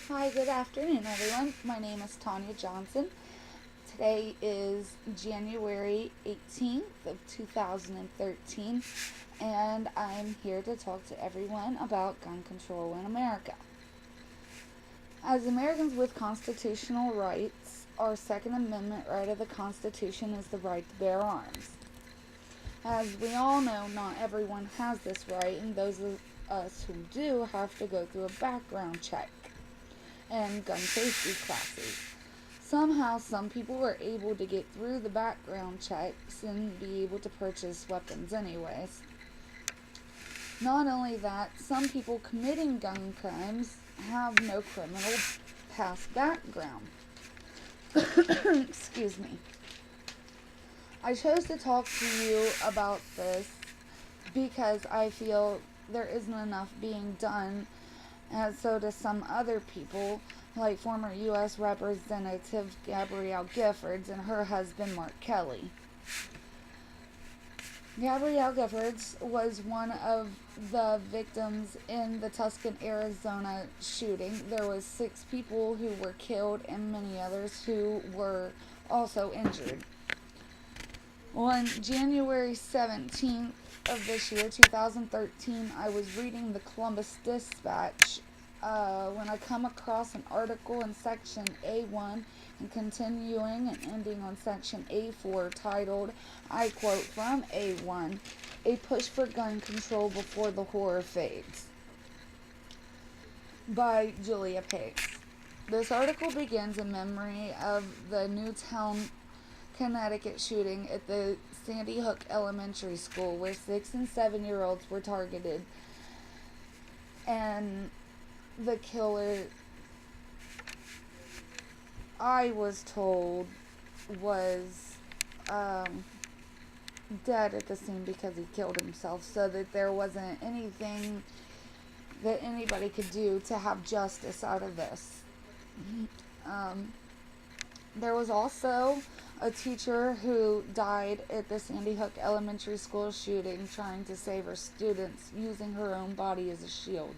Hi, good afternoon, everyone. My name is Tanya Johnson. Today is January 18th of 2013, and I'm here to talk to everyone about gun control in America. As Americans with constitutional rights, our Second Amendment right of the Constitution is the right to bear arms. As we all know, not everyone has this right, and those of us who do have to go through a background check and gun safety classes. Somehow, some people were able to get through the background checks and be able to purchase weapons anyways. Not only that, some people committing gun crimes have no criminal past background. Excuse me. I chose to talk to you about this because I feel there isn't enough being done, and so do some other people, like former U.S. Representative Gabrielle Giffords and her husband Mark Kelly. Gabrielle Giffords was one of the victims in the Tucson, Arizona shooting. There was 6 people who were killed and many others who were also injured. On January 17th of this year, 2013, I was reading the Columbus Dispatch when I come across an article in section A1 and continuing and ending on section A4 titled, I quote from A1, "A Push for Gun Control Before the Horror Fades," by Julia Pace. This article begins in memory of the Newtown, Connecticut shooting at the Sandy Hook Elementary School, where 6 and 7-year-olds were targeted, and the killer, I was told, was dead at the scene because he killed himself, so that there wasn't anything that anybody could do to have justice out of this. There was also a teacher who died at the Sandy Hook Elementary School shooting trying to save her students using her own body as a shield.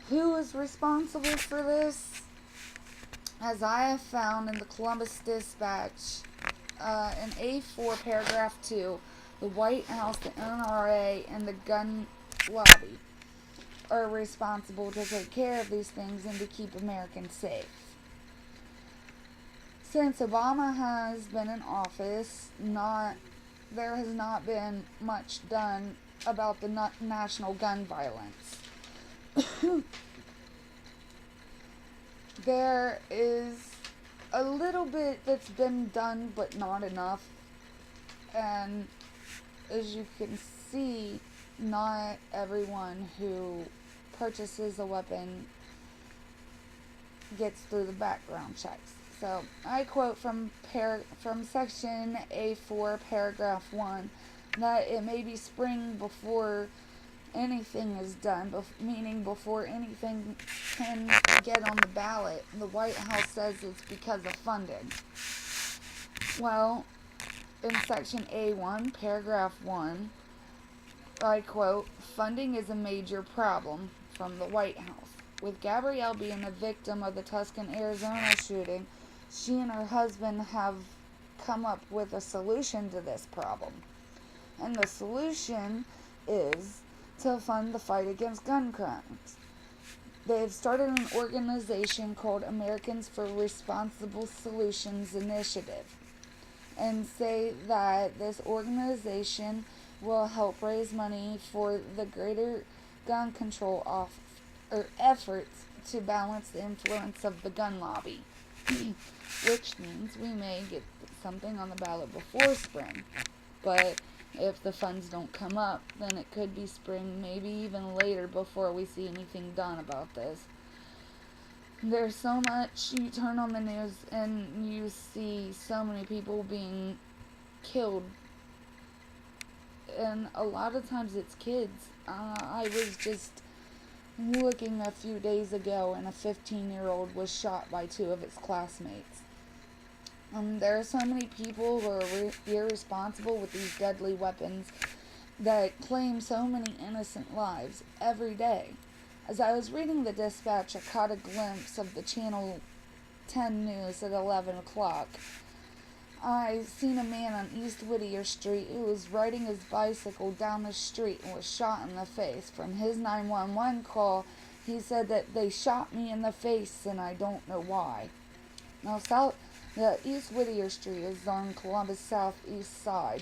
Who is responsible for this? As I have found in the Columbus Dispatch, in A4 paragraph 2, the White House, the NRA, and the gun lobby are responsible to take care of these things and to keep Americans safe. Since Obama has been in office, there has not been much done about the national gun violence. There is a little bit that's been done, but not enough. And as you can see, not everyone who purchases a weapon gets through the background checks. So I quote from section A4, paragraph 1, that it may be spring before anything is done, meaning before anything can get on the ballot. The White House says it's because of funding. Well, in section A1, paragraph 1, I quote, "Funding is a major problem," from the White House. With Gabrielle being a victim of the Tucson, Arizona shooting, she and her husband have come up with a solution to this problem. And the solution is to fund the fight against gun crimes. They've started an organization called Americans for Responsible Solutions Initiative, and say that this organization will help raise money for the greater gun control efforts to balance the influence of the gun lobby, which means we may get something on the ballot before spring. But if the funds don't come up, then it could be spring, maybe even later, before we see anything done about this. There's so much, you turn on the news and you see so many people being killed, and a lot of times it's kids. I was just looking a few days ago, and a 15-year-old was shot by 2 of his classmates. There are so many people who are irresponsible with these deadly weapons that claim so many innocent lives every day. As I was reading the dispatch, I caught a glimpse of the Channel 10 news at 11 o'clock. I seen a man on East Whittier Street who was riding his bicycle down the street and was shot in the face. From his 911 call, he said that they shot me in the face and I don't know why. Now, the East Whittier Street is on Columbus' southeast side.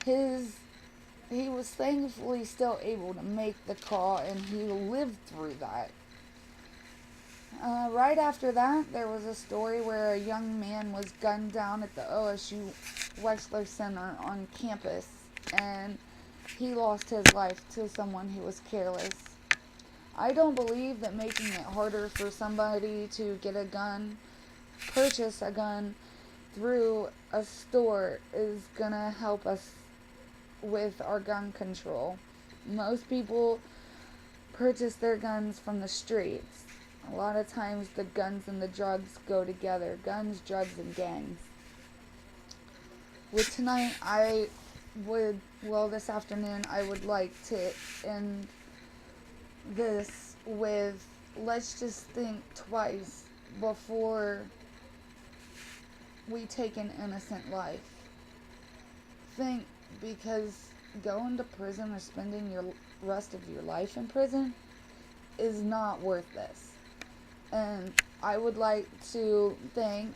He was thankfully still able to make the call, and he lived through that. Right after that, there was a story where a young man was gunned down at the OSU Wexler Center on campus, and he lost his life to someone who was careless. I don't believe that making it harder for somebody to get a gun, purchase a gun through a store is gonna help us with our gun control. Most people purchase their guns from the streets. A lot of times the guns and the drugs go together. Guns, drugs, and gangs. With tonight, this afternoon, I would like to end this with, let's just think twice before we take an innocent life. Think, because going to prison or spending your rest of your life in prison is not worth this. And I would like to thank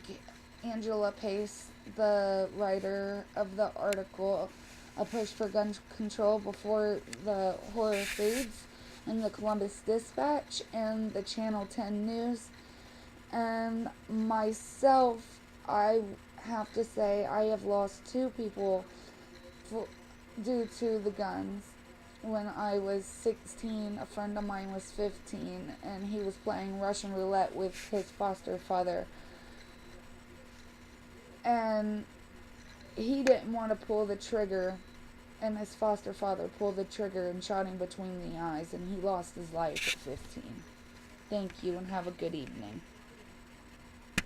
Angela Pace, the writer of the article, A Push for Gun Control Before the Horror Fades, and the Columbus Dispatch, and the Channel 10 News. And myself, I have to say, I have lost 2 people due to the guns. When I was 16, a friend of mine was 15, and he was playing Russian roulette with his foster father. And he didn't want to pull the trigger, and his foster father pulled the trigger and shot him between the eyes, and he lost his life at 15. Thank you, and have a good evening.